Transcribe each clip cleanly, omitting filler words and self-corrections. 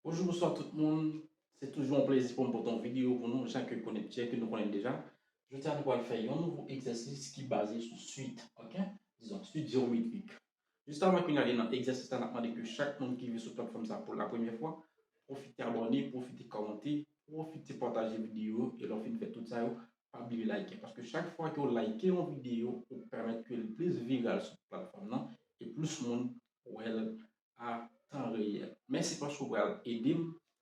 Bonjour, bonsoir tout le monde. C'est toujours un plaisir pour me porter une vidéo pour nous, gens que nous connaissons déjà. Je tiens à nous faire un nouveau exercice qui est basé sur suite, ok? Disons, suite géométrique. Juste avant qu'on aille dans l'exercice, on a demandé que chaque monde qui vit sur la plateforme ça pour la première fois, profitez abonner, profitez commenter, profitez partager la vidéo et leur fin faire tout ça, pas oublier de liker. Parce que chaque fois que vous likez une vidéo, vous permet que le plus viral sur la plateforme non, et plus de monde well, à temps réel. Merci parce que vous allez aider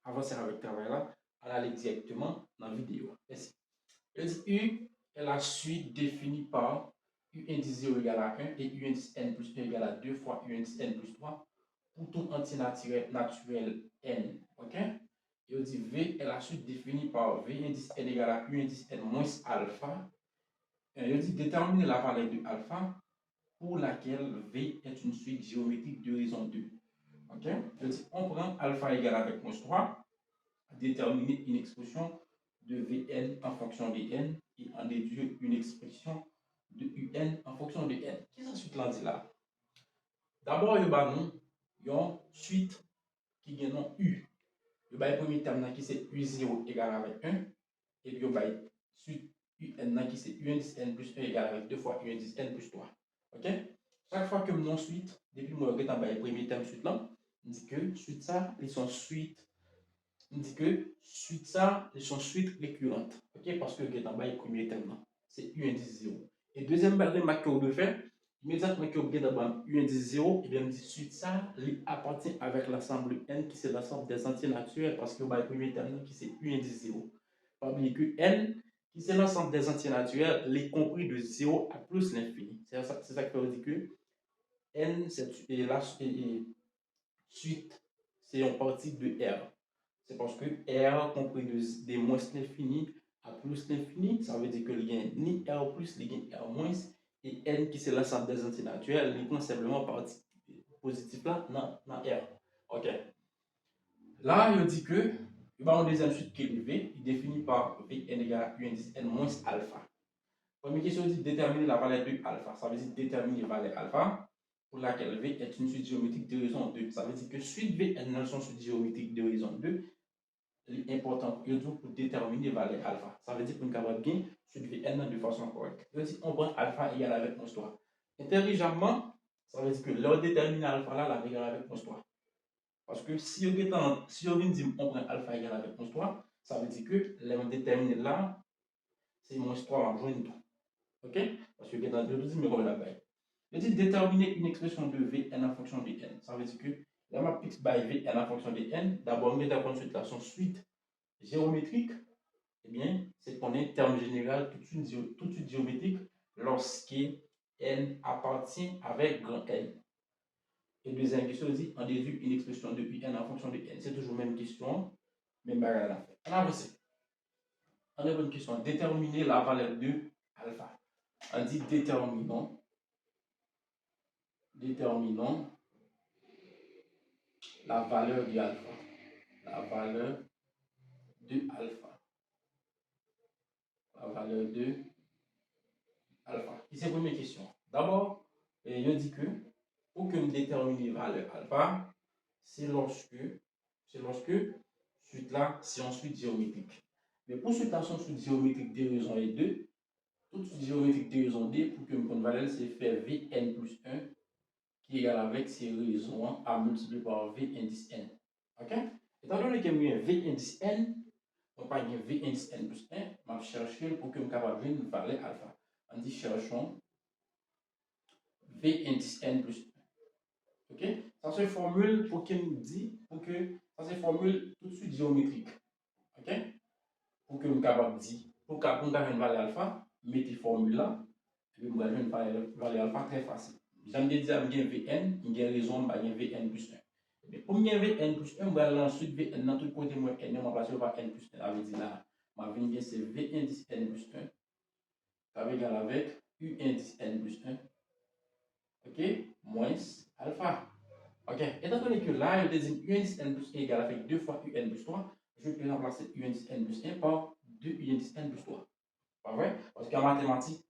à avancer avec le travail là, à aller directement dans la vidéo. Merci. Le U est la suite définie par U indice 0 égale à 1 et U indice n plus 1 égale à 2 fois U indice n plus 3 pour tout entier naturel n. Ok? Et on dit V est la suite définie par V indice n égale à U indice n moins alpha. Et on dit déterminer la valeur de alpha pour laquelle V est une suite géométrique de raison 2. Ok? On prend alpha égale avec moins 3, déterminer une expression de Vn en fonction de n et en déduire une expression de Un en fonction de n. Qu'est-ce que suite là dit là? D'abord, il y a une suite qui a un U. Il y a le premier terme qui c'est U0 égale avec 1 et puis il y a suite UN qui c'est U indice n plus 1 égale avec 2 fois U indice n plus 3. Ok? Chaque fois que je suite, depuis que je regarde le premier terme suite là, on dit que suite ça, ils sont suite. On dit que suite ça, ils sont suite récurrente. Ok? Parce que je regarde le premier terme là, c'est U indice 0. Et deuxième remarque que vous devez faire, immédiatement que vous regardez U indice 0, et bien on dit suite ça, il appartient avec l'ensemble n qui c'est l'ensemble des entiers naturels parce que le premier terme qui c'est U indice 0. Pas oublier que n qui c'est l'ensemble des entiers naturels, les compris de 0 à plus l'infini. C'est ça que veut dire que n, c'est la suite, c'est une partie de R. C'est parce que R compris de moins l'infini à plus l'infini, ça veut dire que il y a ni R plus, il y a R moins, et n qui c'est l'ensemble des entiers naturels, il prend simplement partie positive là dans R. Ok. Là, il dit que il y a une deuxième suite qui est V, il définit par Vn égale à U indice n moins alpha. Première question dit déterminer la valeur de alpha. Ça veut dire déterminer la valeur alpha pour laquelle V est une suite géométrique de raison 2. Ça veut dire que suite V est une suite géométrique de raison 2. L'important pour déterminer la valeur alpha. Ça veut dire qu'on peut bien suite Vn de façon correcte. On prend alpha égale avec 3. Intelligemment, ça veut dire que leur déterminer alpha là, la égale avec 3. Parce que si on dit on prend alpha égale avec 3, ça veut dire que les déterminer là, c'est moins 3 en joindre tout. Ok? Parce que dans le deuxième numéro là-bas. Je dis déterminer une expression de Vn en fonction de n. Ça veut dire que la map x by Vn en fonction de n, d'abord, on met d'abord son suite géométrique. Eh bien, c'est qu'on est terme général toute suite géométrique lorsque n appartient avec grand N. Et deuxième question, dit on déduit une expression de N en fonction de n. C'est toujours la même question, même bagarre à faire. On avance. On a une question. Déterminer la valeur de alpha. On dit déterminons la valeur de alpha. La valeur de alpha. La valeur de alpha. C'est la première question. D'abord, je dis que pour que nous déterminions la valeur alpha, c'est lorsque suite là, c'est une suite géométrique. Mais pour suite là, c'est une suite géométrique de raison et 2, toute suite géométrique de raison 2, pour que nous prenions valeur, c'est faire Vn plus 1 qui est égal avec ces raisons à multiplier par V indice n. Ok? Étant donné que j'ai V indice n, donc pas V indice n plus 1, je vais chercher pour que je capable de une valeur alpha. On dit cherchons V indice n plus 1. Ok? Ça se formule pour qu'il nous dit, pour que ça se formule tout de suite géométrique. Ok? Pour que je capable de dire, pour qu'on ait une valeur alpha, mettez formule là, et puis je vais une valeur alpha très facile. J'aime dire que j'ai Vn, il y a raison, il y a Vn plus 1. Mais pour qu'il y ait Vn plus 1, je vais ensuite Vn dans tout côté, moi, n, je vais passer par n plus 1. Ça veut dire là, je vais c'est V indice n plus 1. Ça veut dire avec U indice n plus 1. Ok? Moins alpha. Ok? Étant donné que là, je désigne U indice n plus 1 égale avec 2 fois Un plus 3, je peux remplacer U indice n plus 1 par 2 U indice n plus 3. Pas vrai? Parce qu'en mathématiques,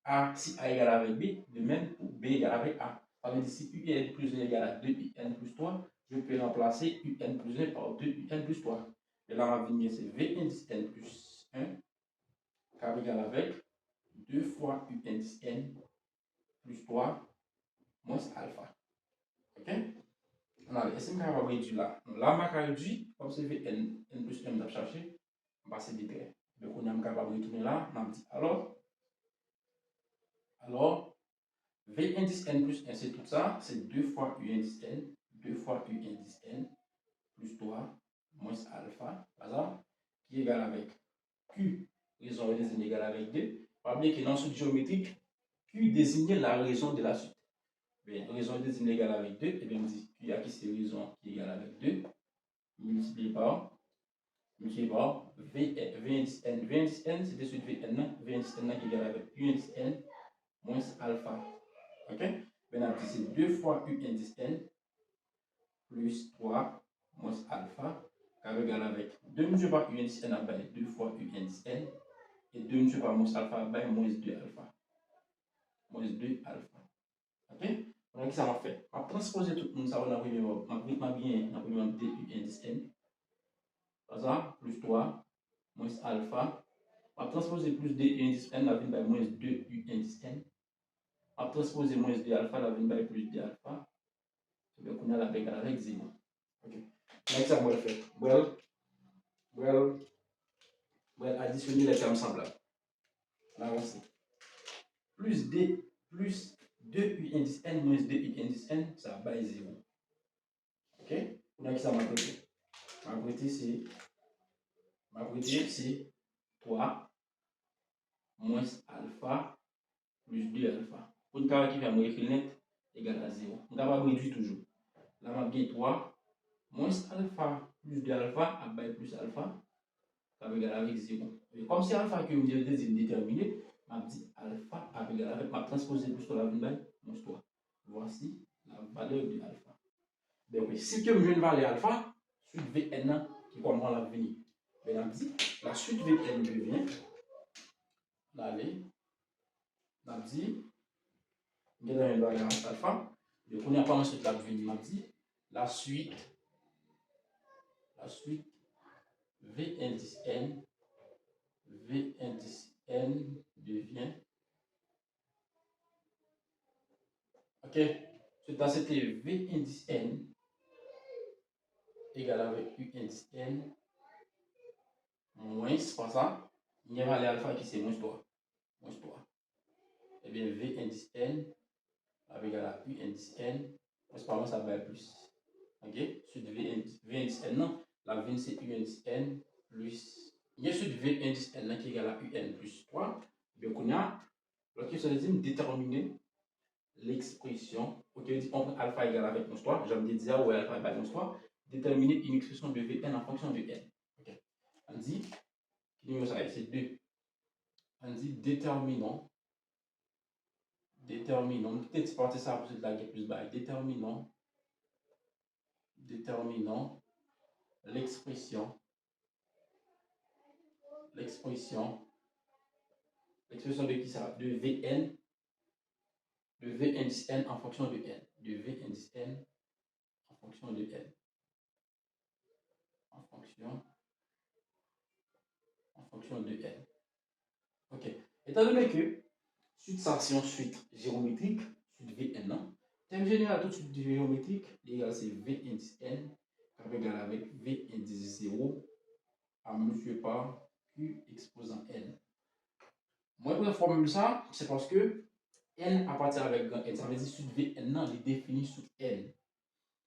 A, si A égale avec B, de même pour B égale avec A. Ça veut dire si UN plus 1 égale à 2 UN plus 3, je peux remplacer un plus 1 par 2 un plus 3. Et là, on va venir, c'est V indice n plus 1 qui est égal avec 2 fois U indice n plus 3 moins alpha. OK? Alors, est-ce que je vais réduire là? Là, je vais réduire, comme c'est Vn plus 1 que je chercher, je vais passer des traits. Donc, on est capable de retourner là, on dit alors, V indice n plus 1, c'est tout ça, c'est 2 fois U indice n, 2 fois U indice n plus 3 moins alpha, qui est égal avec Q, raison désignée égale avec 2. Pas bien que dans la suite géométrique, Q désigne la raison de la suite. Bien, raison désignée égale avec 2, et bien on dit Q a qui c'est raison qui est égale avec 2, multiplié par V indice n. V indice n, c'est de suite Vn, V indice n qui est égal avec U indice n moins alpha. OK? Maintenant, c'est 2 fois U indice n plus 3 moins alpha, qui est égal avec 2 multiplié par U indice n à 2 fois U indice n, et 2 multiplié par moins alpha by moins 2 alpha. Moins 2 alpha. OK? Donc, ça m'a fait. On va transposer tout le monde, ça va dans le bien, dans le D U indice n. Ça, plus 3 moins alpha. On va transposer plus D U indice n, la vie by moins 2 U indice n. On va transposer moins 2 alpha, la vie by plus 2 alpha. Donc, on a la égal avec 0. OK? Donc, ça va faire. Well, additionner les termes semblables. On avance. Plus D plus 2U indice n moins 2U indice n, ça va 0. OK? Donc, ça m'a côté. Ma côté, c'est 3 moins alpha plus 2 alpha. Pour une caractère qui va me écrire net égale à 0. On va réduire toujours. Là, on va 3 moins alpha plus 2 alpha à plus alpha, ça va égal avec 0. Et comme c'est alpha que vous devez déterminer, on va dire alpha à égal avec ma transposée plus 3 la moins 3. Voici la valeur de alpha. Donc, si je veux une valeur alpha, suite Vn qui comprend l'avenir. On dit la suite Vn devient, on dit, il y a une valeur alpha. Donc, on n'a pas ensuite l'avenir. On dit la suite V indice n devient. OK. C'était V indice n égal avec U indice n moins, c'est pas ça. Il y a valeur alpha qui c'est moins 3. Et bien V indice n égal à U indice n, principalement ça va plus. OK? Suite V indice n, non. La V c'est U indice n plus. Il y a suite V indice n qui est égal à UN plus 3. Et bien, on a, la question de déterminer l'expression. OK, on prend alpha égal avec moins 3. J'aime dire ouais, alpha égale moins 3. Déterminer une expression de Vn en fonction de n. OK. On dit, c'est 2. On dit déterminons, peut-être partir ça pour cette la plus bas. Déterminons l'expression de qui ça? De Vn, de V indice n en fonction de n. De V indice n en fonction de n. En fonction de n. OK. Étant donné que suite ça, c'est une suite géométrique, suite Vn, non? Thème général, toute suite géométrique, l'égal c'est V indice n, qui est égal avec V indice 0 à multiplié par Q exposant n. Moi, pour formule ça, c'est parce que n appartient avec grand n. Ça veut dire suite Vn, non, il est défini sous n.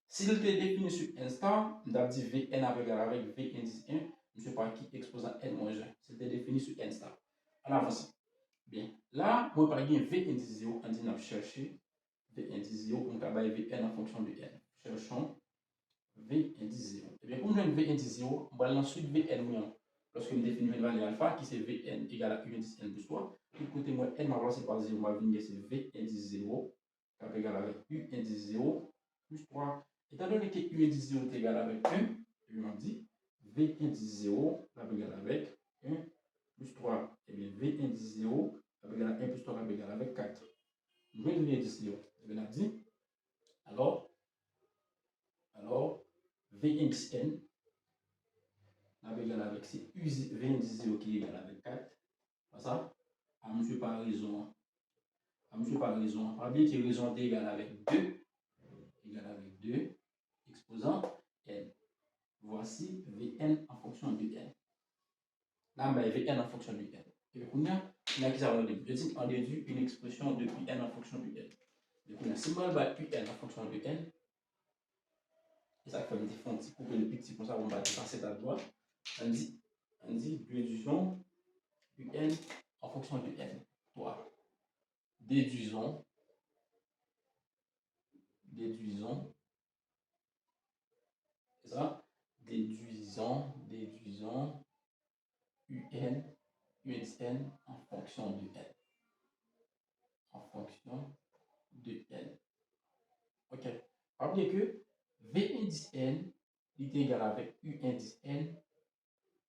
S'il était défini sur n star, on a dit Vn égal avec V indice 1, je ne sais pas qui exposant n moins 1. C'était défini sur n star. On avance. Bien. Là, moi, par exemple, V indice 0, on dit qu'on a cherché V indice 0, on travaille Vn en fonction de n. Cherchons V indice 0. Et bien, pour nous V indice 0, on va ensuite Vn moins. Lorsque nous définissons une valeur alpha, qui c'est Vn égale à U indice n plus 3, du côté moins n m'a remplacé par 0, on va venir c'est V indice 0, qui est égal avec U indice 0 plus 3. Étant donné que U indice 0 est égal avec 1, je m'en dit V indice 0 est égal avec 1 plus 3. Et bien V indice 0 est égal à 1 plus 3 est égal avec 4. V indice 0, je vais dit. Alors, Alors, V indice N, on va égal avec c'est V indice 0 qui est égal avec 4. Ça, à monsieur par raison. À monsieur par raison. On va bien que raison est égal avec 2. Égal avec 2. Exposant N. Voici Vn en fonction de N. Là, on va Vn en fonction de N. Et puis, on a qui ça va déduire? On déduit une expression de Pn en fonction de N. Donc, on a si on va Pn en fonction de N, et ça fait une différence pour que le petit, pour ça, on va passer à droite. On dit déduisons Un en fonction de N. 3. Déduisons c'est ça? Déduisons UN en fonction de N. En fonction de N. Ok. Rappelez que V indice N est égal avec U indice N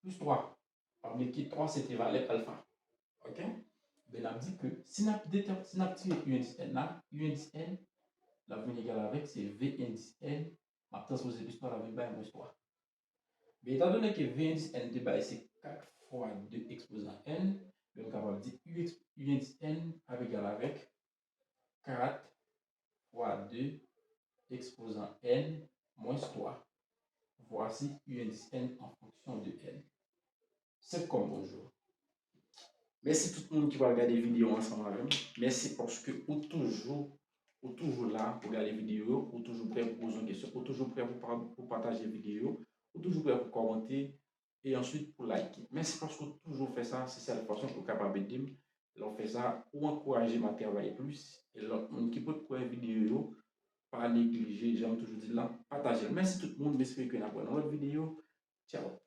plus 3. Rappelez que 3 c'était valeur alpha. Ok? Ben, on a dit que si on a tiré U indice N là, U indice N, la venue égale avec c'est V indice N, ma transposé plus 3 la venue moins 3. Mais étant donné que V indice N de c'est 4 fois 2 exposant N, on est capable de dire U indice N égal avec 4 fois 2 exposant N moins 3. Voici U indice N en fonction de N. C'est comme bonjour. Merci tout le monde qui va regarder les vidéos ensemble avec moi. Merci parce que vous toujours là pour regarder les vidéos, vous toujours prêt pour poser une question, vous toujours prêt pour partager les vidéos, vous toujours prêt pour commenter et ensuite pour liker. Merci parce que vous toujours fait ça, c'est ça la façon que vous êtes capable de dire. On fait ça pour encourager ma travail plus et l'autre monde qui peut trouver vidéo, pas négliger, j'aime toujours dire là, partager. Merci tout le monde, j'espère que vous avez une autre vidéo. Ciao.